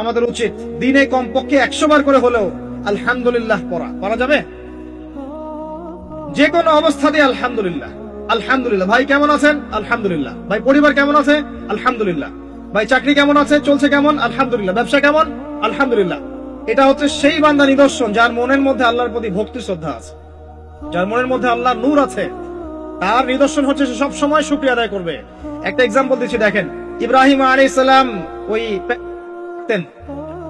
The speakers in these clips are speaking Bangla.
আমাদের উচিত দিনে কমপক্ষে 100 বার করে হলেও আলহামদুলিল্লাহ পড়া যাবে। যে কোনো অবস্থাতে আলহামদুলিল্লাহ আলহামদুলিল্লাহ। ভাই কেমন আছেন? আলহামদুলিল্লাহ। ভাই পরিবার কেমন আছে? আলহামদুলিল্লাহ। ভাই চাকরি কেমন আছে, চলছে কেমন? আলহামদুলিল্লাহ। ব্যবসা কেমন? আলহামদুলিল্লাহ। এটা হচ্ছে সেই বান্দা নিদর্শন যার মনের মধ্যে আল্লাহর প্রতি ভক্তি শ্রদ্ধা আছে, যার মনের মধ্যে আল্লাহর নূর আছে। তার নিদর্শন হচ্ছে সে সব সময় শুকরিয়া আদায় করবে। একটা এক্সাম্পল দিচ্ছি, দেখেন ইব্রাহিম আলাইহিস সালাম ওই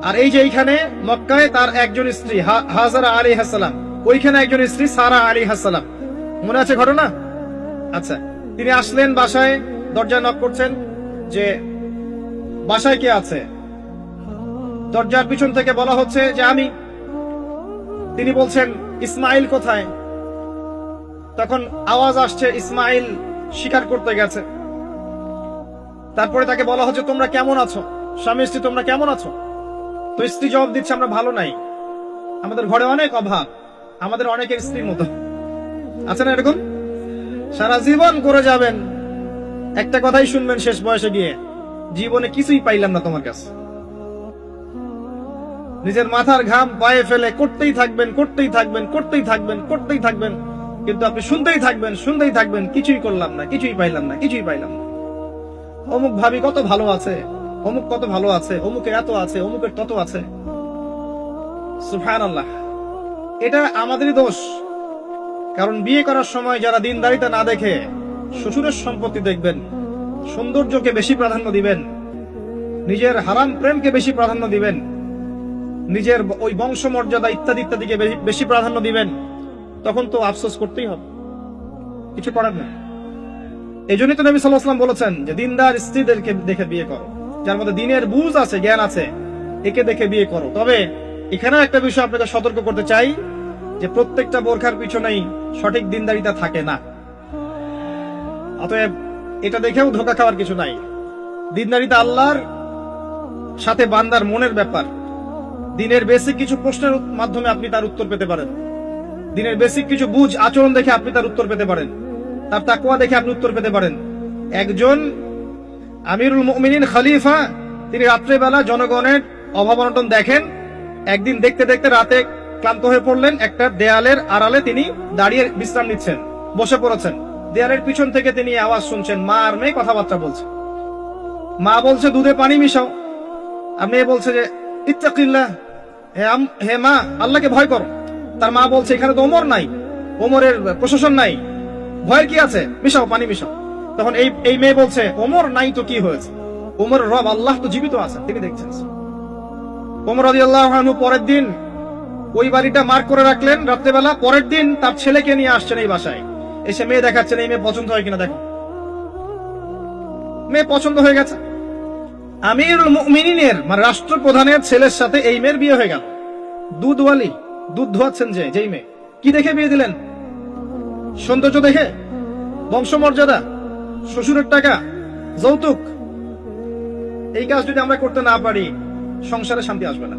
আর এই যে এইখানে মক্কায় তার একজন স্ত্রী হাজারা আলাইহিস সালাম, ওইখানে একজন স্ত্রী সারা আলাইহিস সালাম। মনে আছে ঘটনা? আচ্ছা, তিনি আসলেন বাসায়, দরজা নক করছেন যে বাসায় কে আছে। দরজার পিছন থেকে বলা হচ্ছে যে আমি। তিনি বলছেন ইসমাইল কোথায়? তখন আওয়াজ আসছে ইসমাইল শিকার করতে গেছে। তারপরে তাকে বলা হচ্ছে তোমরা কেমন আছো, স্বামী স্ত্রী তোমরা কেমন আছো? তো স্ত্রী জবাব দিচ্ছে আমরা ভালো নাই, আমাদের ঘরে অনেক অভাব, আমাদের অনেকের স্ত্রীর মতো আছে না এরকম? সারা জীবন করে যাবেন, একটা কথাই শুনবেন শেষ বয়সে গিয়ে, জীবনে কিছুই পাইলাম না তোমার কাছে। নিজের মাথার ঘাম পায়ে ফেলে করতেই থাকবেন করতেই থাকবেন করতেই থাকবেন করতেই থাকবেন, কিন্তু আপনি শুনতেই থাকবেন কিছুই করলাম না, কিছুই পাইলাম না, কিছুই পাইলাম না। অমুক ভাবি কত ভালো আছে, অমুক কত ভালো আছে, অমুকের এত আছে, অমুকের তত আছে। সুবহানাল্লাহ। এটা আমাদেরই দোষ। কারণ বিয়ে করার সময় যারা দিনদারিতা না দেখে শ্বশুরের সম্পত্তি দেখবেন, সৌন্দর্যকে বেশি প্রাধান্য দিবেন, নিজের হারাম প্রেমকে বেশি প্রাধান্য দিবেন, নিজের ওই বংশমর্যাদা ইত্যাদি ইত্যাদিকে বেশি প্রাধান্য দিবেন, তখন তো আফসোস করতেই হবে, কিছু করার নেই। এই জন্যই তো নবী সাল্লাল্লাহু আলাইহি ওয়াসাল্লাম বলেছেন যে দিনদার স্ত্রীদেরকে দেখে বিয়ে করো, যার মধ্যে দিনের বুঝ আছে, জ্ঞান আছে, একে দেখে বিয়ে করো। তবে এখানে একটা বিষয় আপনাকে সতর্ক করতে চাই যে প্রত্যেকটা বোরখার পিছনেই সঠিক দিনদারিতা থাকে না। অতএব এটা দেখেও ধোঁকা খাওয়ার কিছু নাই। দিনদারিতা আল্লাহর সাথে বান্দার মনের ব্যাপার। দিনের বেসিক কিছু প্রশ্নের মাধ্যমে আপনি তার উত্তর পেতে পারেন, দিনের বেসিক কিছু বুঝ আচরণ দেখে আপনি তার উত্তর পেতে পারেন, তার তাকওয়া দেখে আপনি উত্তর পেতে পারেন। একজন আমিরুল মুমিনিন খলিফা, তিনি রাত্রেবেলা জনগণের অভাব অনটন দেখেন। একদিন দেখতে দেখতে রাতে ক্লান্ত হয়ে পড়লেন, একটা দেয়ালের আড়ালে তিনি দাঁড়িয়ে বিশ্রাম নিচ্ছেন, বসে পড়েছেন। দেয়ালের পিছন থেকে তিনি আওয়াজ শুনছেন, মা আর মেয়ে কথাবার্তা বলছে। মা বলছে দুধে পানি মিশাও, আর মেয়ে বলছে যে ইত্তাকিল্লাহ, হে মা আল্লাহকে ভয় করো। তার মা বলছে এখানে তো ওমর নাই, ওমরের প্রশাসন নাই, ভয়ের কি আছে, মিশাও পানি মিশাও। তখন এই মেয়ে বলছে ওমর নাই তো কি হয়েছে, ওমর রব আল্লাহ তো জীবিত আছে, তিনি দেখছেন। ওমর রাদিয়াল্লাহু আনহু পরের দিন ওই বাড়িটা মার্ক করে রাখলেন রাত্রেবেলা। পরের দিন তার ছেলেকে নিয়ে আসছেন এই বাসায়, এসে মেয়ে দেখাচ্ছেন, এই মেয়ে পছন্দ হয় কিনা দেখো। মেয়ে পছন্দ হয়ে গেছে। আমিরুল মুমিনিনের মানে রাষ্ট্রপ্রধানের ছেলের সাথে এই মেয়ের বিয়ে হয়ে গেল। দুধওয়ালি, দুধ ধোয়াচ্ছেন যেই মেয়ে, কি দেখে বিয়ে দিলেন? সৌন্দর্য দেখে? বংশমর্যাদা? শ্বশুরের টাকা? যৌতুক? এই কাজ যদি আমরা করতে না পারি, সংসারে শান্তি আসবে না,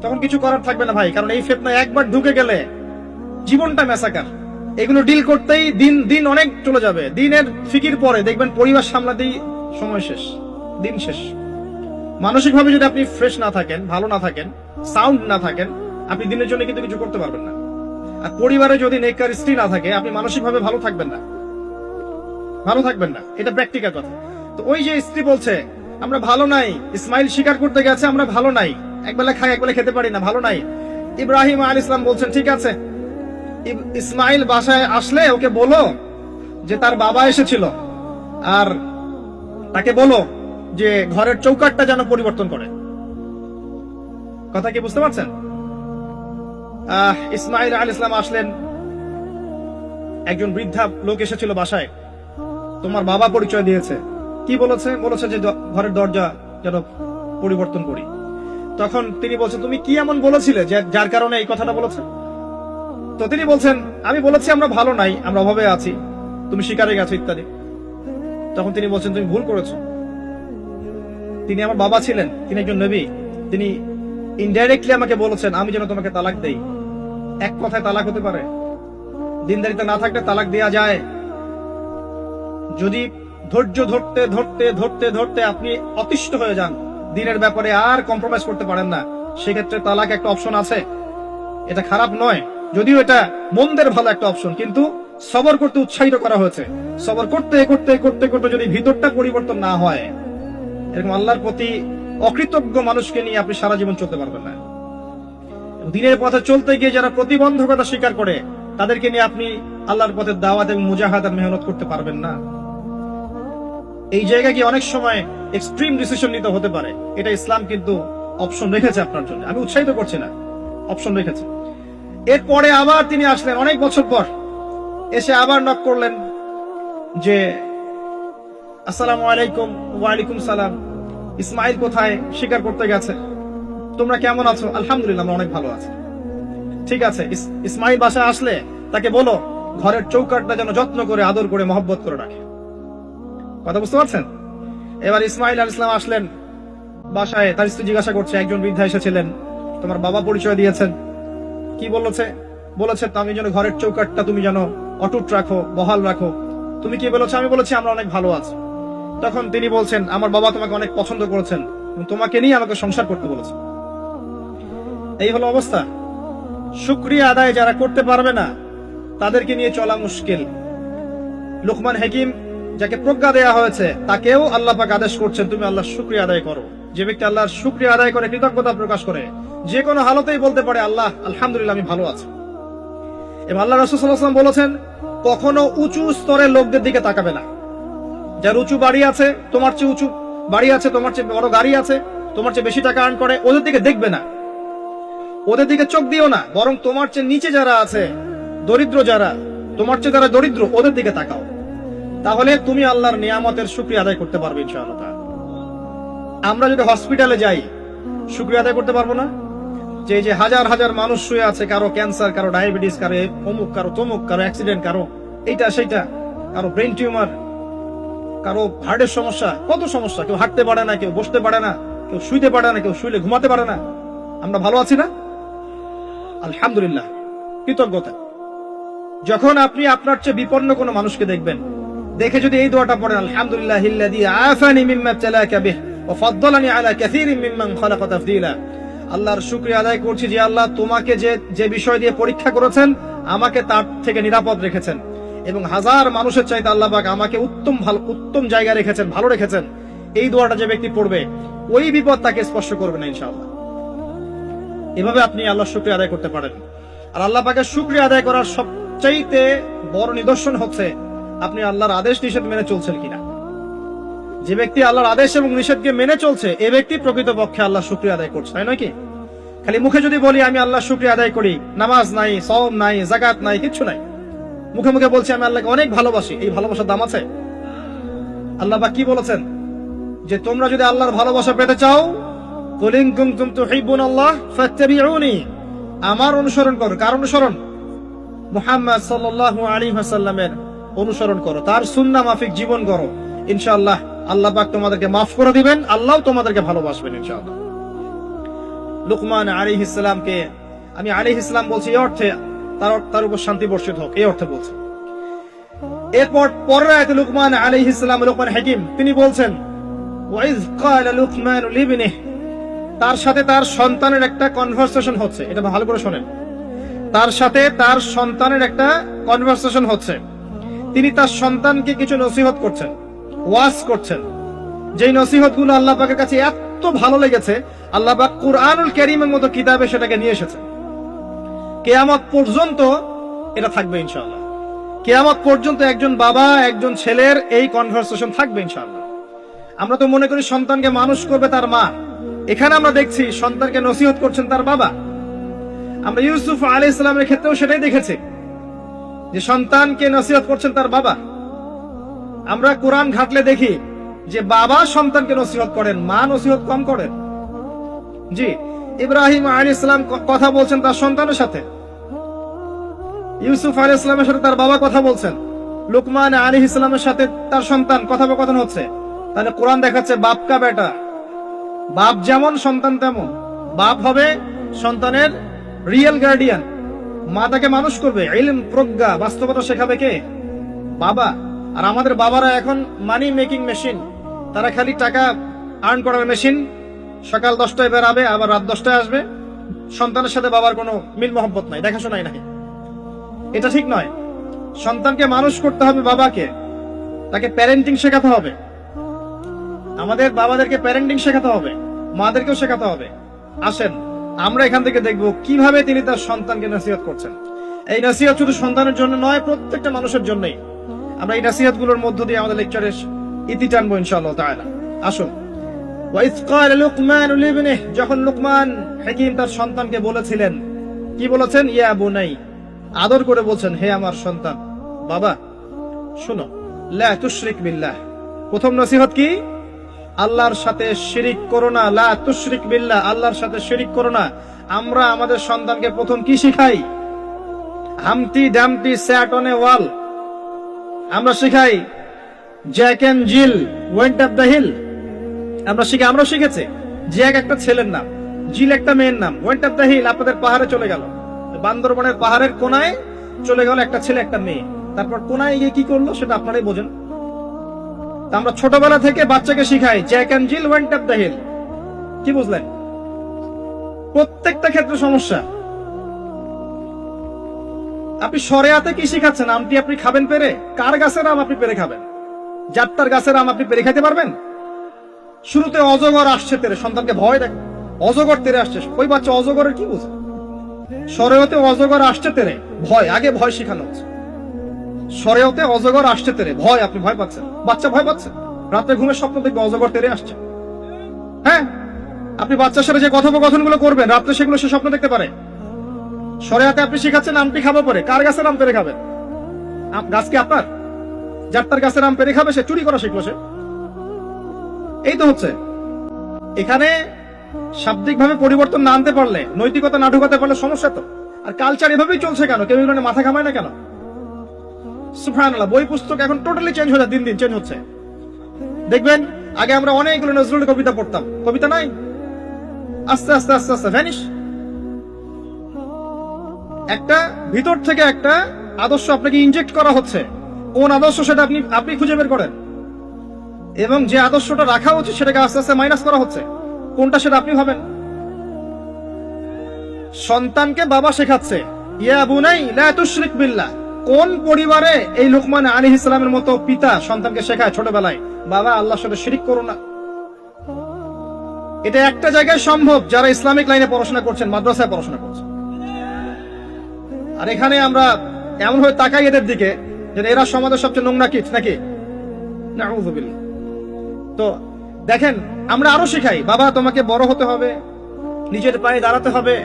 তখন কিছু করার থাকবে না ভাই। কারণ এই ফিতনা একবার ঢুকে গেলে জীবনটা মেসাকার। এগুলো ডিল করতেই দিন অনেক চলে যাবে। দিনের ফিকির পরে দেখবেন পরিবার সামলাতেই সময় শেষ, দিন শেষ। মানসিকভাবে যদি আপনি ফ্রেশ না থাকেন, ভালো না থাকেন, সাউন্ড না থাকেন, আপনি দিনের জন্য কিন্তু কিছু করতে পারবেন না। আর পরিবারে যদি নেককার স্ত্রী না থাকে, আপনি মানসিকভাবে ভালো থাকবেন না। এটা প্র্যাকটিক্যাল কথা। তো ওই যে স্ত্রী বলছে আমরা ভালো নাই, ইসমাইল শিকার করতে গেছে, আমরা ভালো নাই, একবেলা খাই একবেলা খেতে পারি না, ভালো নাই। ইব্রাহিম আলাইহিস সালাম বলছেন ঠিক আছে, ইসমাইল বাসায় আসলে ওকে বলো যে তার বাবা এসেছিল, আর তাকে বলো যে ঘরের চৌকাঠটা যেন পরিবর্তন করে। কথা কি বুঝতে পারছেন? ইসমাইল আলাইহিস সালাম আসলেন, একজন বৃদ্ধা লোক এসেছিল বাসায়, তোমার বাবা পরিচয় দিয়েছে। কি বলেছে? বলেছে যে ঘরের দরজা যেন পরিবর্তন করি। তখন তিনি বলছেন তুমি কি এমন বলেছিলে যার কারণে এই কথাটা বলেছে? তো তিনি বলছেন আমি বলেছি আমরা ভালো নাই, আমরা অভাবে আছি, তুমি শিকারে গেছো ইত্যাদি। তখন তিনি বলছেন তুমি ভুল করেছো, তিনি আমার বাবা ছিলেন, তিনি একজন নবী, তিনি ইনডাইরেক্টলি আমাকে বলেছেন আমি যেন তোমাকে তালাক দেই। এক কথায় তালাক হতে পারে? দিনদারিতা না থাকলে তালাক দেয়া যায়। যদি ধৈর্য ধরতে ধরতে ধরতে ধরতে আপনি অতিষ্ঠ হয়ে যান, দিনের ব্যাপারে আর কম্প্রোমাইজ করতে পারেন না, সেক্ষেত্রে তালাক একটা অপশন আছে। এটা খারাপ নয়, যদিও এটা মন্দের ভালো একটা অপশন, কিন্তু সবর করতে উৎসাহিত করা হয়েছে। সবর করতে করতে করতে করতে যদি ভিতরটা পরিবর্তন না হয়, এরকম আল্লাহর প্রতি অকৃতজ্ঞ মানুষকে নিয়ে আপনি সারা জীবন চলতে পারবেন না। দিনের পথে চলতে গিয়ে যারা প্রতিবন্ধকতা স্বীকার করে, তাদেরকে নিয়ে আপনি আল্লাহর পথে দাওয়াত এবং মুজাহাদার মেহনত করতে পারবেন না। এই জায়গায় গিয়ে অনেক সময় এক্সট্রিম ডিসিশন নিতে হতে পারে। এটা ইসলাম কিন্তু অপশন রেখেছে আপনার জন্য, আমি উৎসাহিত করছি না, অপশন রেখেছে। এরপরে আবার তিনি আসলেন অনেক বছর পর, এসে আবার নক করলেন যে আসসালামু আলাইকুম। ওয়ালাইকুম সালাম। ইসমাইল কোথায়? শিকার করতে গেছে। তোমরা কেমন আছো? আলহামদুলিল্লাহ, আমরা অনেক ভালো আছি। ঠিক আছে, ইসমাইল বাসায় আসলে তাকে বলো ঘরের চৌকাটটা যেন যত্ন করে, আদর করে, মহব্বত করে রাখে। কথা বুঝতে পারছেন? এবার ইসমাইল আলাইহিস সালাম আসলেন বাসায়, তার স্ত্রী জিজ্ঞাসা করছে, একজন বৃদ্ধা এসেছিলেন, তোমার বাবা পরিচয় দিয়েছেন, কি বলেছে? বলেছে তুমি যেন ঘরের চৌকাটটা তুমি যেন অটুট রাখো, বহাল রাখো। তুমি কি বলেছো? আমি বলেছি আমরা অনেক ভালো আছি। তখন তিনি বলছেন, আমার বাবা তোমাকে অনেক পছন্দ করেছেন, তোমাকে নিয়ে আমাকে সংসার করতে বলেছে। এই হলো অবস্থা। শুকরিয়া আদায় যারা করতে পারবে না, তাদেরকে নিয়ে চলা মুশকিল। লুকমান হাকিম, যাকে প্রজ্ঞা দেয়া হয়েছে, তাকেও আল্লাহ পাক আদেশ করছেন তুমি আল্লাহর শুকরিয়া আদায় করো। যে ব্যক্তি আল্লাহর শুকরিয়া আদায় করে, কৃতজ্ঞতা প্রকাশ করে, যে কোনো হালতেই বলতে পারে আল্লাহ আলহামদুলিল্লাহ আমি ভালো আছি। এবং আল্লাহ রাসূল সাল্লাল্লাহু আলাইহি ওয়াসাল্লাম বলেছেন, কখনো উঁচু স্তরের লোকদের দিকে তাকাবে না। যার উঁচু বাড়ি আছে, তোমার চেয়ে উঁচু বাড়ি আছে, তোমার চেয়ে বড় গাড়ি আছে, তোমার চেয়ে বেশি টাকা আর্ন করে, ওদের দিকে দেখবে না, ওদের দিকে চোখ দিও না। বরং তোমার চেয়ে নিচে যারা আছে, দরিদ্র যারা, তোমার চেয়ে যারা দরিদ্র, ওদের দিকে তাকাও। তাহলে তুমি আল্লাহর নিয়ামতের শুকরিয়া আদায় করতে পারবে ইনশাআল্লাহ। আমরা যদি হসপিটালে যাই, শুকরিয়া আদায় করতে পারবো না? যে যে হাজার হাজার মানুষ শুয়ে আছে, কারো ক্যান্সার, কারো ডায়াবেটিস, কারো অমুক, কারো তমুক, কারো অ্যাক্সিডেন্ট, কারো এইটা সেইটা, কারো ব্রেন টিউমার, কারো হার্টের সমস্যা, কত সমস্যা। কেউ হাঁটতে পারে না, কেউ বসতে পারে না, কেউ শুইতে পারে না, কেউ শুইলে ঘুমাতে পারে না। আমরা ভালো আছি না? আলহামদুলিল্লাহ, কৃতজ্ঞতা। যখন আপনি আপনার চেয়ে বিপন্ন কোনো মানুষকে দেখবেন, দেখে যদি এই দোয়াটা পড়েন, আলহামদুলিল্লাহিল্লাযী আফানি মিম্মা ইবতালাকা বিহি ওয়া ফাদ্দালানি আলা কাসীরিন মিম্মান খালাকা তাফদীলা। আল্লাহর শুকরিয়া আদায় করছি যে আল্লাহ তোমাকে যে বিষয় দিয়ে পরীক্ষা করেছেন, আমাকে তার থেকে নিরাপদ রেখেছেন, এবং হাজার মানুষের চাইতে আল্লাহ পাক আমাকে উত্তম জায়গায় রেখেছেন, ভালো রেখেছেন। এই দোয়াটা যে ব্যক্তি পড়বে, ওই বিপদ তাকে স্পর্শ করবে না ইনশাআল্লাহ। এভাবে আপনি আল্লাহর শুকরিয়া আদায় করতে পারেন। আর আল্লাহ পাকের শুকরিয়া আদায় করার সবচাইতে বড় নিদর্শন হচ্ছে আপনি আল্লাহর আদেশ নিষেধ মেনে চলছেন কিনা। যে ব্যক্তি আল্লাহর আদেশ এবং নিষেধকে মেনে চলছে, এ ব্যক্তি প্রকৃতপক্ষে আল্লাহর শুকরিয়া আদায় করছে, তাই নয় কি? খালি মুখে যদি বলি আমি আল্লাহর শুকরিয়া আদায় করি, নামাজ নাই, সওম নাই, যাকাত নাই, কিচ্ছু নাই, মুখে মুখে বলছি আমি আল্লাহকে অনেক ভালোবাসি, এই ভালোবাসার দাম আছে? আল্লাহ পাক কি বলেছেন? যে তোমরা যদি আল্লাহর ভালোবাসা পেতে চাও, কুল ইন কুনতুম তুহিব্বুনাল্লাহ ফাত্তাবিউনি, আমার অনুসরণ করো। কার অনুসরণ? মুহাম্মদ সাল্লাল্লাহু আলাইহি ওয়াসাল্লামের অনুসরণ করো, তার সুন্নাহ মাফিক জীবন করো। ইনশাআল্লাহ আল্লাহ পাক তোমাদেরকে মাফ করে দিবেন, আল্লাহও তোমাদেরকে ভালোবাসবেন ইনশাআল্লাহ। লুকমান আলাইহিস সালামকে আমি আলাইহিস সালাম বলছি এই অর্থে তার উপর শান্তি বর্ষিত হোক, এই অর্থে বলছি। এরপর পরের আয়াতে লুকমান আলাইহিস সালাম, লুকমান হাকিম, তিনি বলছেন ওয়াইজ ক্বালা লুকমান লিবনিহি, তার সাথে তার সন্তানের একটা কনভারসেশন হচ্ছে। এটা ভালো করে শোনেন, তার সাথে তার সন্তানের একটা কনভারসেশন হচ্ছে। তিনি তার সন্তানকে কিছু নসিহত করছেন, ওয়াজ করছেন। যেই নসিহতগুলো আল্লাহ পাকের কাছে এত ভালো লেগেছে, আল্লাহ পাক কুরআনুল কারীমের মতো কিতাবে সেটাকে নিয়ে এসেছেন। কিয়ামত পর্যন্ত এটা থাকবে ইনশাআল্লাহ। কিয়ামত পর্যন্ত একজন বাবা একজন ছেলের এই কনভারসেশন থাকবে ইনশাআল্লাহ। আমরা তো মনে করি সন্তানকে মানুষ করবে তার মা, এখানে আমরা দেখছি সন্তানকে নসিহত করছেন তার বাবা। আমরা ইউসুফ আলাইহিস সালামের ক্ষেত্রেও সেটাই দেখেছি, যে সন্তানকে নসিহত করছেন তার বাবা। আমরা কোরআন ঘাটলে দেখি যে বাবা সন্তানকে নসিহত করেন, মা নসিহত কম করেন। জি, ইব্রাহিম আলাইহিস সালাম কথা বলছেন তার সন্তানের সাথে, ইউসুফ আলাইহিস সালামের সাথে তার বাবা কথা বলছেন, লুকমান আলাইহিস সালামের সাথে তার সন্তান কথোপকথন হচ্ছে। তাহলে কোরআন দেখাচ্ছে বাপ কা বেটা, বাপ যেমন সন্তান তেমন। বাপ হবে সন্তানের রিয়েল গার্ডিয়ান, মা তাকে মানুষ করবে, ইলম, প্রজ্ঞা, বাস্তবতা শেখাবে কে? বাবা। আর আমাদের বাবারা এখন মানি মেকিং মেশিন, তারা খালি টাকা আর্ন করার মেশিন, সকাল 10টায় বেরাবে, আবার রাত 10টায় আসবে, সন্তানের সাথে বাবার কোনো মিল মহব্বত নাই, দেখাশোনাই নাই। এটা ঠিক নয়। সন্তানকে মানুষ করতে হবে বাবাকে, তাকে প্যারেন্টিং শেখাতে হবে। আমাদের বাবাদেরকে প্যারেন্টিং শেখাতে হবে, মাদেরকেও শেখাতে হবে। আসেন আমরা এখান থেকে দেখব কিভাবে তিনি তার সন্তানকে নসিহত করছেন। এই নসিহত শুধু সন্তানের জন্য নয়, প্রত্যেকটা মানুষের জন্যই। আমরা এই নসিহত গুলোর মধ্য দিয়ে আমাদের লেকচারের ইতি টানবো ইনশাআল্লাহ তাআলা। আসুন। ওয়াইজ ক্বালা লুকমান লিবনিহি, যখন লুকমান হাকিম তার সন্তানকে বলেছিলেন, কি বলেছেন? ইয়া বুনাই, আদর করে বলছেন, হে আমার সন্তান, বাবা শুনো, লা তুশরিক বিল্লাহ। প্রথম নসিহত কি? আল্লাহর সাথে শিরিক করো না। লা তুশরিক বিল্লাহ, আল্লাহর সাথে শিরিক করো না। আমরা আমাদের সন্তানকে প্রথম কি শিখাই? Humpty Dumpty sat on a wall. আমরা শিখাই Jack and Jill went up the hill. আমরা শিখেছি জ্যাক একটা ছেলের নাম, জিল একটা মেয়ের নাম, ওয়েন্ট আপ দ্য হিল আপনাদের পাহাড়ে চলে গেল, বান্দরবনের পাহাড়ের কোনায় চলে গেল একটা ছেলে একটা মেয়ে। তারপর কোনায় গিয়ে কি করলো সেটা আপনারাই বোঝেন। আমরা ছোটবেলা থেকে বাচ্চাকে শিখাই Jack and Jill went up the hill. কি বুঝলেন? প্রত্যেকটা ক্ষেত্রে সমস্যা। আপনি শরিয়াতে কি শিখাচ্ছেন? আমটি আপনি খাবেন পেরে? কার গাছের আম আপনি পেরে খাবেন? যাত্রার গাছের আম আপনি পেরে খাইতে পারবেন? শুরুতে অজগর আসছে তেরে, সন্তানকে ভয় দেখ, অজগর তেরে আসছে। ওই বাচ্চা অজগরের কি বুঝে? শরিয়তে অজগর আসছে তেরে, ভয়, আগে ভয় শিখানো হচ্ছে। শরিয়তে অজগর আসছে তেরে, ভয়, আপনি ভয় পাচ্ছেন, বাচ্চা ভয় পাচ্ছে, রাতে ঘুমের স্বপ্ন দেখবে অজগর তেরে আসছে। হ্যাঁ, আপনি বাচ্চার সাথে যে কথোপকথন গুলো করবেন রাত্রে, সেগুলো সে স্বপ্ন দেখতে পারে। শরিয়াতে আপনি শিখাচ্ছেন আমটি খাবো পরে, কার গাছের আম পেরে খাবেন? গাছ কি আপনার? যাত্রার গাছের আম পেরে খাবে? সে চুরি করা শিখলো সে। এই তো হচ্ছে এখানে শাব্দিক ভাবে পরিবর্তন না আনতে পারলে, নৈতিকতা না ঢুকাতে পারলে সমস্যা তো। আর কালচার এভাবেই চলছে কেন? কেউ এগুলো মাথা ঘামায় না কেন? সুবহানাল্লাহ, বই পুস্তক এখন টোটালি চেঞ্জ হয়ে যায়, দিন দিন চেঞ্জ হচ্ছে। দেখবেন আগে আমরা অনেকগুলো নজরুল কবিতা পড়তাম, কবিতা নাই, আস্তে আস্তে আস্তে আস্তে ভ্যানিশ। একটা ভিতর থেকে একটা আদর্শ আপনাকে ইনজেক্ট করা হচ্ছে। কোন আদর্শ সেটা আপনি খুঁজে বের করেন, এবং যে আদর্শটা রাখা উচিত সেটাকে আস্তে আস্তে মাইনাস করা হচ্ছে। কোনটা সেটা আপনি ভাবেন। সন্তানকে বাবা শেখাচ্ছে ইয়া বুনাই লা তুশরিক বিল্লাহ। কোন পরিবারে এই লুকমান আলাইহিস সালামের মতো পিতা সন্তানকে শেখায় ছোটবেলায়, বাবা আল্লাহর সাথে শিরিক করো না? এটা একটা জায়গায় সম্ভব যারা ইসলামিক লাইনে পড়াশোনা করছেন, মাদ্রাসায় পড়াশোনা করছেন। আর এখানে আমরা এমন হয়ে তাকাই এদের দিকে যে এরা সমাজের সবচেয়ে নোংরা কিট নাকি? নাউযুবিল্লাহ। তো দেখেন, আমরা আরো শিখাই বাবা তোমাকে বড় হতে হবে, নিজের পায়ে দাঁড়াতে হবে,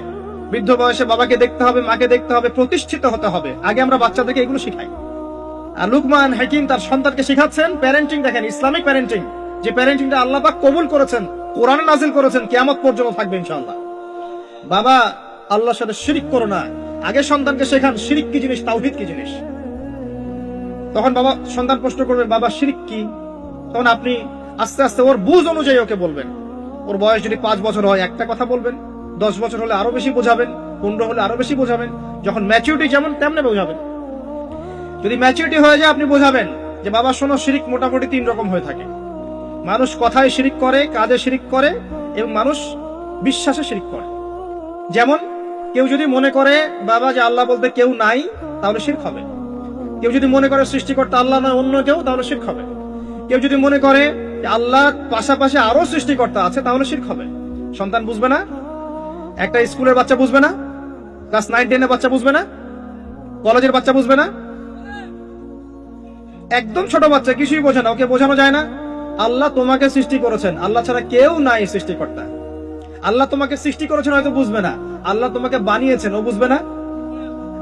বৃদ্ধ বয়সে বাবাকে দেখতে হবে, মাকে দেখতে হবে, প্রতিষ্ঠিত হতে হবে। আগে আমরা বাচ্চাদেরকে এগুলো শিখাই। আর লুকমান হাকিম তার সন্তানকে শেখাচ্ছেন প্যারেন্টিং। দেখেন ইসলামিক প্যারেন্টিং, যে প্যারেন্টিংটা আল্লাহ পাক কবুল করেছেন, কোরআনে নাজিল করেছেন, কিয়ামত পর্যন্ত থাকবে ইনশাআল্লাহ। বাবা আল্লাহর সাথে শিরিক করো না। আগে সন্তানকে শেখান শিরিক কি জিনিস, তাওহীদ কি জিনিস। তখন বাবা সন্তান প্রশ্ন করবে বাবা শিরিক কি, তখন আপনি আস্তে আস্তে ওর বুঝ অনুযায়ী ওকে বলবেন। ওর বয়স যদি 5 বছর হয় একটা কথা বলবেন, 10 বছর হলে আরো বেশি বোঝাবেন, 15 হলে আরো বেশি বোঝাবেন, যখন ম্যাচুরিটি যেমন তেমনি বোঝাবেন। যদি ম্যাচুরিটি হয়ে যায় আপনি বোঝাবেন যে বাবা শোনো, শিরিক মোটামুটি 3 রকম হয়ে থাকে। মানুষ কথায় শিরিক করে, কাজে শিরিক করে, এবং মানুষ বিশ্বাসে শিরিক করে। যেমন কেউ যদি মনে করে বাবা যে আল্লাহ বলতে কেউ নাই, তাহলে শিরক হবে। কেউ যদি মনে করে সৃষ্টিকর্তা আল্লাহ নয় অন্য কেউ, তাহলে শিরক হবে। কেউ যদি মনে করে আল্লাহর পাশাপাশি আরো সৃষ্টিকর্তা আছে, তাহলে শিরক হবে। সন্তান বুঝবে না, একটা স্কুলের বাচ্চা বুঝবে না, ক্লাস 9-10 এর বাচ্চা বুঝবে না, কলেজের বাচ্চা বুঝবে না, একদম ছোট বাচ্চা কিছুই বোঝে না, ওকে বোঝানো যায় না আল্লাহ তোমাকে সৃষ্টি করেছেন, আল্লাহ ছাড়া কেউ নাই সৃষ্টিকর্তা। আল্লাহ তোমাকে সৃষ্টি করেছেন হয়তো বুঝবে না, আল্লাহ তোমাকে বানিয়েছেন ও বুঝবে না।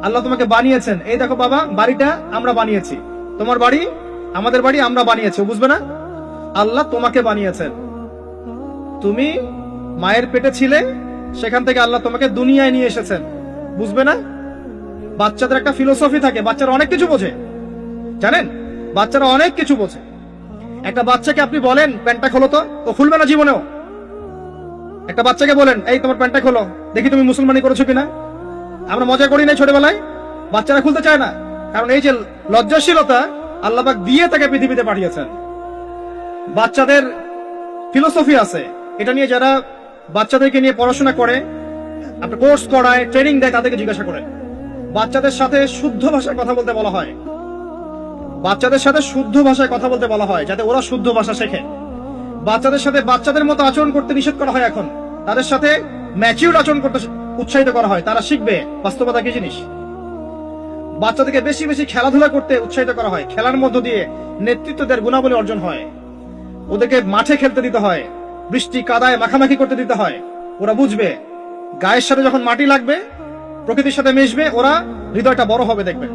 আল্লাহ তোমাকে বানিয়েছেন, এই দেখো বাবা বাড়িটা আমরা বানিয়েছি, তোমার বাড়ি আমাদের বাড়ি আমরা বানিয়েছি, ও বুঝবে না। আল্লাহ তোমাকে বানিয়েছেন, তুমি মায়ের পেটে ছিলে, সেখান থেকে আল্লাহ তোমাকে দুনিয়ায় নিয়ে এসেছেন, বুঝবে না। বাচ্চাদের একটা ফিলোসফি থাকে, বাচ্চারা অনেক কিছু বোঝে, জানেন, বাচ্চারা অনেক কিছু বোঝে। একটা বাচ্চাকে আপনি বলেন প্যান্টটা খোলো তো, ও খুলবে না জীবনেও। একটা বাচ্চাকে বলেন এই তোমার প্যান্টটা খোলো, দেখি তুমি মুসলমানি করেছো কিনা। আমরা মজা করি নাই ছোটবেলায়, বাচ্চারা খুলতে চায় না, কারণ এই যে লজ্জাশীলতা আল্লাহ পাক দিয়ে তাকে পৃথিবীতে পাঠিয়েছেন। বাচ্চাদের ফিলোসফি আছে, এটা নিয়ে যারা বাচ্চাদেরকে নিয়ে পড়াশোনা করে, আপনার কোর্স করায়, ট্রেনিং দেয়, তাদেরকে জিজ্ঞাসা করেন। বাচ্চাদের সাথে শুদ্ধ ভাষায় কথা বলতে বলা হয়, বাচ্চাদের সাথে শুদ্ধ ভাষায় কথা বলতে বলা হয়, যাতে ওরা শুদ্ধ ভাষা শেখে। বাচ্চাদের সাথে বাচ্চাদের মতো আচরণ করতে নিষেধ করা হয়। এখন তাদের সাথে ম্যাচিউর আচরণ করতে উৎসাহিত করা হয়, তারা শিখবে বাস্তবতা কি জিনিস। বাচ্চাদেরকে বেশি বেশি খেলাধুলা করতে উৎসাহিত করা হয়, খেলার মধ্য দিয়ে নেতৃত্বদের গুণাবলী অর্জন হয়। ওদেরকে মাঠে খেলতে দিতে হয়, বৃষ্টি কাদায় মাখামাখি করতে দিতে হয়। ওরা বুঝবে গায়ের সাথে যখন মাটি লাগবে, প্রকৃতির সাথে মিশবে, ওরা হৃদয়টা বড় হবে। দেখবেন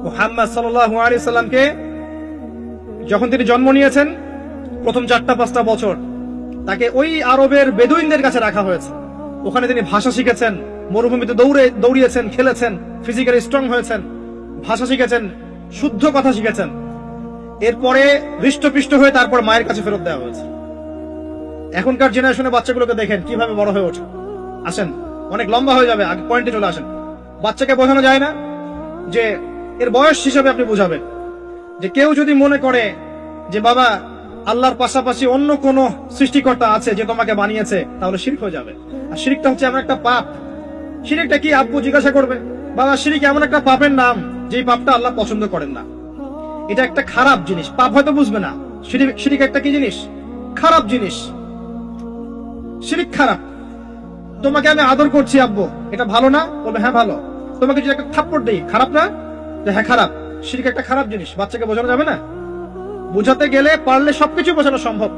মুহাম্মদ সাল্লাল্লাহু আলাইহি সাল্লামকে যখন তিনি জন্ম নিয়েছেন, প্রথম 4-5 বছর তাকে ওই আরবের বেদুইনদের কাছে রাখা হয়েছে। ওখানে তিনি ভাষা শিখেছেন, মরুভূমিতে দৌড়িয়েছেন, খেলেছেন, ফিজিক্যালি স্ট্রং হয়েছেন, ভাষা শিখেছেন, শুদ্ধ কথা শিখেছেন। এরপরে হৃষ্টপুষ্ট হয়ে তারপর মায়ের কাছে ফেরত দেওয়া হয়েছে। এখনকার জেনারেশনে বাচ্চাগুলোকে দেখেন কিভাবে বড় হয়ে ওঠে। আসেন, অনেক লম্বা হয়ে যাবে, আগে পয়েন্টে চলে আসেন। বাচ্চাকে বোঝানো যায় না যে এর বয়স হিসাবে আপনি বুঝাবেন যে কেউ যদি মনে করে যে বাবা আল্লাহর পাশাপাশি অন্য কোন সৃষ্টিকর্তা আছে যে তোমাকে বানিয়েছে, তাহলে শিরক হয়ে যাবে। আর শিরকটা হচ্ছে এমন একটা পাপ। শিরকটা কি আব্বু জিজ্ঞাসা করবে, বাবা শিরক এমন একটা পাপের নাম যেই পাপটা আল্লাহ পছন্দ করেন না। এটা একটা খারাপ জিনিস, পাপ হয়তো বুঝবে না। শিরক একটা কি জিনিস? খারাপ জিনিস। শিরক খারাপ। তোমাকে আমি আদর করছি আব্বু, এটা ভালো না? বলবে হ্যাঁ ভালো। তোমাকে যদি একটা থাপ্পড় দেই, খারাপ না? হ্যাঁ খারাপ। শিরক একটা খারাপ জিনিস, বাচ্চাকে বোঝানো যাবে না। বোঝাতে গেলে পারলে সবকিছু বোঝানো সম্ভব।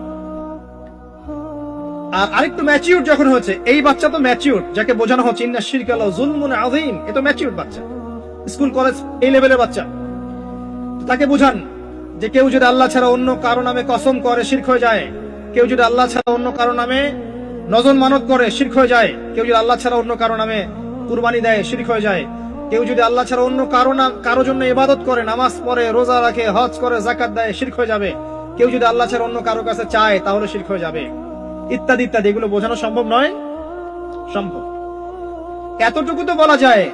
আর আরেকটু ম্যাচিউর যখন হয়েছে, এই বাচ্চা তো ম্যাচিউর, যাকে বোঝানো হচ্ছে ইন্না শিরকা লাযুলমুন আযীম, এ তো ম্যাচিউর বাচ্চা, স্কুল কলেজ এই লেভেলের বাচ্চা। তাকে বোঝান যে কেউ যদি আল্লাহ ছাড়া অন্য কারো নামে কসম করে, শিরক হয়ে যায়। কেউ যদি আল্লাহ ছাড়া অন্য কারো নামে নজর মানত করে, শিরক হয়ে যায়। কেউ যদি আল্লাহ ছাড়া অন্য কারো নামে কুরবানি দেয়, শিরক হয়ে যায়। কেউ যদি আল্লাহ ছাড়া অন্য কারো জন্য ইবাদত করে, নামাজ পড়ে, রোজা রাখে, হজ করে, যাকাত দেয়, শিরক হয়ে যাবে। কেউ যদি আল্লাহ ছাড়া অন্য কারো কাছে চায়, তাহলে শিরক হয়ে যাবে, ইত্যাদি ইত্যাদি। এগুলো বোঝানো সম্ভব নয়? সম্ভব। এতটুকু তো বলা যায়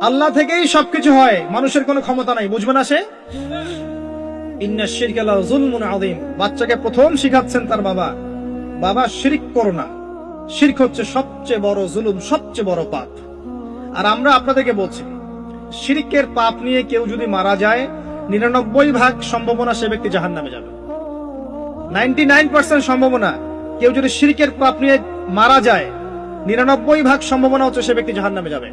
আল্লাহ থেকেই সবকিছু হয়, মানুষের কোনো ক্ষমতা নাই। বুঝবে না সে? ইন্না শিরকা লাযুলমুন আযীম। বাচ্চাকে প্রথম শিখাচ্ছেন তার বাবা, বাবা শিরক করো না। শিরক হচ্ছে সবচেয়ে বড় জুলুম, সবচেয়ে বড় পাপ। আর আমরা আপনাদেরকে বলছি, শিরকের পাপ নিয়ে কেউ যদি মারা যায়, 99% সম্ভাবনা সে ব্যক্তি জাহান্নামে যাবে। 99% সম্ভাবনা কেউ যদি শিরকের পাপ নিয়ে মারা যায়, 99% সম্ভাবনা হচ্ছে সে ব্যক্তি জাহান্নামে যাবে।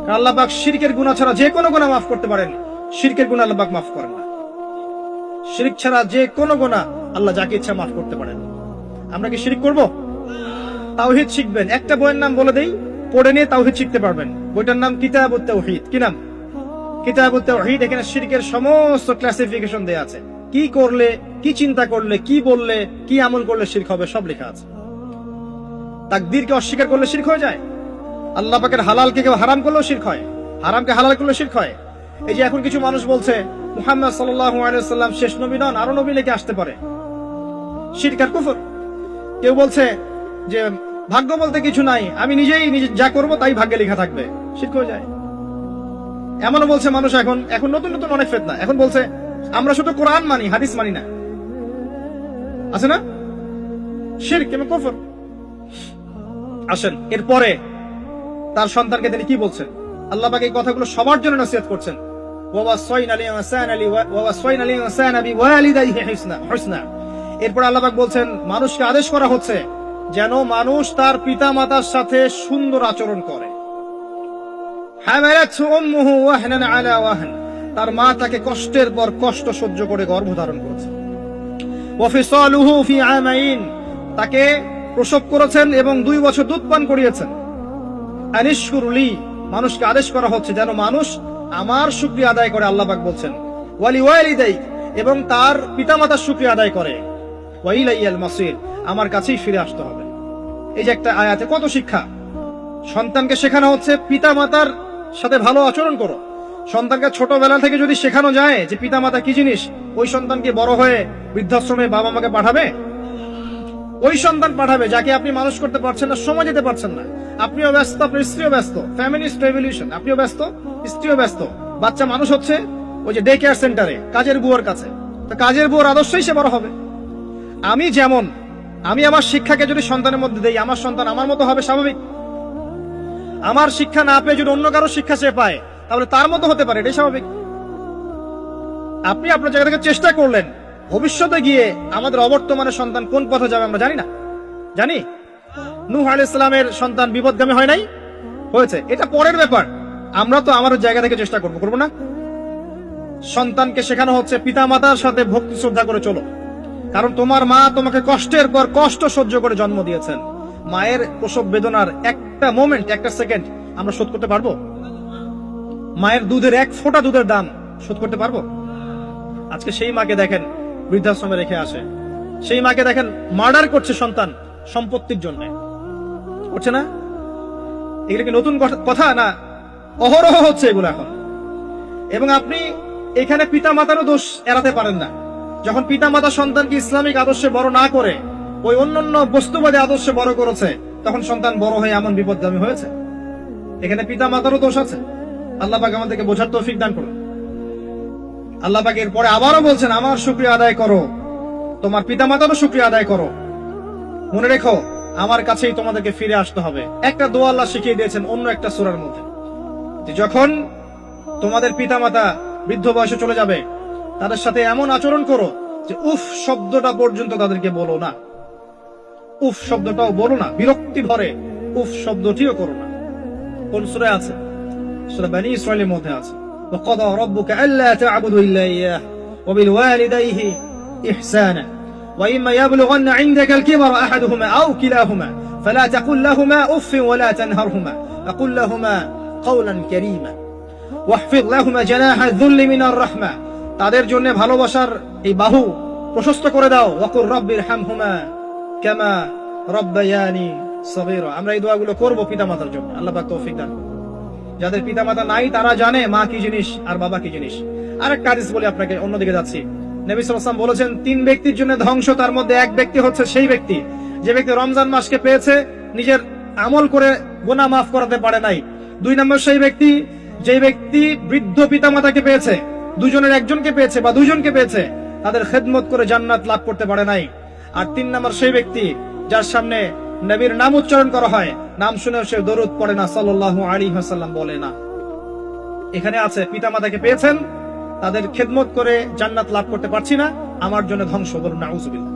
কারণ আল্লাহ পাক শিরকের গুনাহ ছাড়া যে কোনো গুনাহ মাফ করতে পারেন, শিরকের গুনাহ আল্লাহ পাক মাফ করেন না। শিরক ছাড়া যে কোনো গুনাহ আল্লাহ যাকে ইচ্ছা মাফ করতে পারেন। আমরা কি শিরক করব? তাওহীদ শিখবেন। একটা বইয়ের নাম বলে দেই, পড়ে নিয়ে তাওহীদ শিখতে পারবেন। বইটার নাম কিতাবুত তাওহীদ। কি নাম? কিতাবুত তাওহীদ। এখানে শিরকের সমস্ত ক্লাসিফিকেশন দেয়া আছে। কি করলে, কি চিন্তা করলে, কি বললে, কি আমল করলে শিরক হবে, সব লেখা আছে। তাকদীরকে অস্বীকার করলে শিরক হয়ে যায়। আল্লাহ পাকের হালালকে কেউ হারাম করলেও শিরক হয়, হারামকে হালাল করলে শিরক হয়। এই যে এখন কিছু মানুষ বলছে মুহাম্মদ সাল্লাল্লাহু আলাইহি ওয়াসাল্লাম শেষ নবী নন, আরো নবী লেগে আসতে পারে। শিরক আর কুফর। কেউ বলছে যে ভাগ্য বলতে কিছু নাই, আমি নিজে যা করব তাই ভাগ্যে লেখা থাকবে, শিরক হয়ে যায়। এমনও বলছে মানুষ, এখন নতুন নতুন অনেক ফিতনা। এখন বলছে আমরা শুধু কোরআন মানি, হাদিস মানি না। আছে না? শিরক এবং কুফর। আসেন, এরপরে তার সন্তানকে তিনি কি বলছেন? আল্লাহ পাক এই কথাগুলো সবার জন্য নসিহত করছেন। এরপর আল্লাহ পাক বলছেন মানুষকে আদেশ করা হচ্ছে যেন মানুষ তার পিতা মাতার সাথে সুন্দর আচরণ করে। তার মা তাকে কষ্টের পর কষ্ট সহ্য করে গর্ভধারণ করেছে। তাকে প্রসব করেছেন এবং 2 বছর দুধ পান করিয়েছেন। আনিশকুরলি, মানুষকে আদেশ করা হচ্ছে যেন মানুষ আমার শুকরিয়া আদায় করে। আল্লাহ পাক বলছেন ওয়ালি ওয়ালিদাইক, এবং তার পিতামাতার শুকরিয়া আদায় করে। ওয়া ইলাইয়াল মাসির, আমার কাছেই ফিরে আসতে হবে। এই যে একটা আয়াতে কত শিক্ষা। সন্তানকে শেখানো হচ্ছে পিতামাতার সাথে ভালো আচরণ করো। সন্তানকে ছোটবেলা থেকে যদি শেখানো যায় যে পিতামাতা কি জিনিস, ওই সন্তানকে বড় হয়ে বৃদ্ধাশ্রমে বাবা মাকে পাঠাবে? ওই সন্তান পাঠাবে যাকে আপনি মানুষ করতে পারছেন না, সময় দিতে পারছেন না। আপনিও ব্যস্ত, আপনার স্ত্রীও ব্যস্ত, ফ্যামিলিস্ট রেভলিউশন, আপনিও ব্যস্ত, স্ত্রীও ব্যস্ত। বাচ্চা মানুষ হচ্ছে ওই যে ডে কেয়ার সেন্টারে কাজের বুয়ার কাছে। তো কাজের বুয়ার আদর্শই সে বড় হবে। আমি যেমন আমি আমার শিক্ষাকে যদি সন্তানের মধ্যে দেই, আমার সন্তান আমার মতো হবে স্বাভাবিক। আমার শিক্ষা না পেয়ে যদি অন্য কারো শিক্ষা সে পায়, তাহলে তার মতো হতে পারে, এটাই স্বাভাবিক। আপনি আপনার জায়গা থেকে চেষ্টা করলেন, ভবিষ্যতে গিয়ে আমাদের অবর্তমানের সন্তান কোন পথে যাবে আমরা জানি না। জানি নূহ আলাইহিস সালামের সন্তান বিপদগামী হয় নাই? হয়েছে, এটা পরের ব্যাপার। আমরা তো আমাদের জায়গা থেকে চেষ্টা করব না? সন্তানকে শেখানো হচ্ছে পিতা মাতার সাথে ভক্তি শ্রদ্ধা করে চলো, কারণ তোমার মা তোমাকে কষ্টের পর কষ্ট সহ্য করে জন্ম দিয়েছেন। মায়ের প্রসব বেদনার একটা মোমেন্ট, একটা সেকেন্ড আমরা শোধ করতে পারবো? মায়ের দুধের এক ফোঁটা দুধের দাম শোধ করতে পারবো? আজকে সেই মাকে দেখেন বৃদ্ধাশ্রমে রেখে আসে, সেই মাকে দেখেন মার্ডার করছে সন্তান সম্পত্তির জন্য, করছে না? এগুলো কি নতুন কথা না? অহরহ হচ্ছে এগুলো এখন। এবং আপনি এখানে পিতা মাতারও দোষ এড়াতে পারেন না। যখন পিতা মাতা সন্তানকে ইসলামিক আদর্শে বড় না করে ওই অন্যান্য বস্তুবাদী আদর্শে বড় করেছে, তখন সন্তান বড় হয়ে এমন বিপদগামী হয়েছে। এখানে পিতা মাতারও দোষ আছে। আল্লাহ পাক আমাদেরকে বোঝার তৌফিক দান করুন। আল্লাহ পাক এরপরে আবারও বলছেন, আমার শুকরিয়া আদায় করো, তোমার পিতা মাতারও শুকরিয়া আদায় করো। মনে রেখো, আমার কাছেই তোমাদেরকে ফিরে আসতে হবে। একটা দোয়া আল্লাহ শিখিয়ে দিয়েছেন অন্য একটা সূরার মধ্যে, যে যখন তোমাদের পিতা মাতা বৃদ্ধ বয়সে চলে যাবে, তাদের সাথে এমন আচরণ করো যে উফ শব্দটা পর্যন্ত তাদেরকে বলো না। উফ শব্দটাও বলো না, বিরক্তি ভরে উফ শব্দটিও করো না। কোন সূরায় আছে? সূরা বনী ইসরাঈলের মধ্যে আছে, وقضى ربك ألا تعبدوا إلا إياه وبالوالديه إحسانا وإما يبلغن عندك الكبر أحدهما أو كلاهما فلا تقل لهما أف ولا تنهرهما وقل لهما قولا كريما واحفظ لهما جناح الذل من الرحمة। তাদের জন্য ভালোবাসার এই বাহু প্রশস্ত করে দাও। ওয়াকুর রাব্বির হামহুমা কামা রাব্বায়ানি সগীরা। আমরা এই দোয়াগুলো করব পিতামাতার জন্য। আল্লাহ পাক তৌফিক দান করুন। যাদের পিতামাতা নাই তারা জানে মা কি জিনিস আর বাবা কি জিনিস। আরেকটা হাদিস বলি আপনাকে, অন্যদিকে যাচ্ছি। নবী সাল্লাল্লাহু আলাইহি ওয়াসাল্লাম বলেছেন, 3 ব্যক্তির জন্য ধ্বংস, তার মধ্যে এক ব্যক্তি হচ্ছে সেই ব্যক্তি যে ব্যক্তি রমজান মাসকে পেয়েছে, নিজের আমল করে গুনাহ মাফ করাতে পারে নাই। 2 নম্বর সেই ব্যক্তি যে ব্যক্তি বৃদ্ধ পিতামাতাকে পেয়েছে, দুজনের একজনকে পেয়েছে বা দুইজনকে পেয়েছে, তাদের খেদমত করে জান্নাত লাভ করতে পারে নাই। আর 3 নম্বর সেই ব্যক্তি যার সামনে নবীর নাম উচ্চারণ করা হয়, নাম শুনেও সে দরুদ পড়ে না, সাল্লাল্লাহু আলাইহি ওয়াসাল্লাম বলে না। এখানে আছে পিতামাতাকে পেয়েছেন, তাদের খেদমত করে জান্নাত লাভ করতে পারছি না, আমার জন্য ধ্বংস। বলুন নাউজুবিল্লাহ।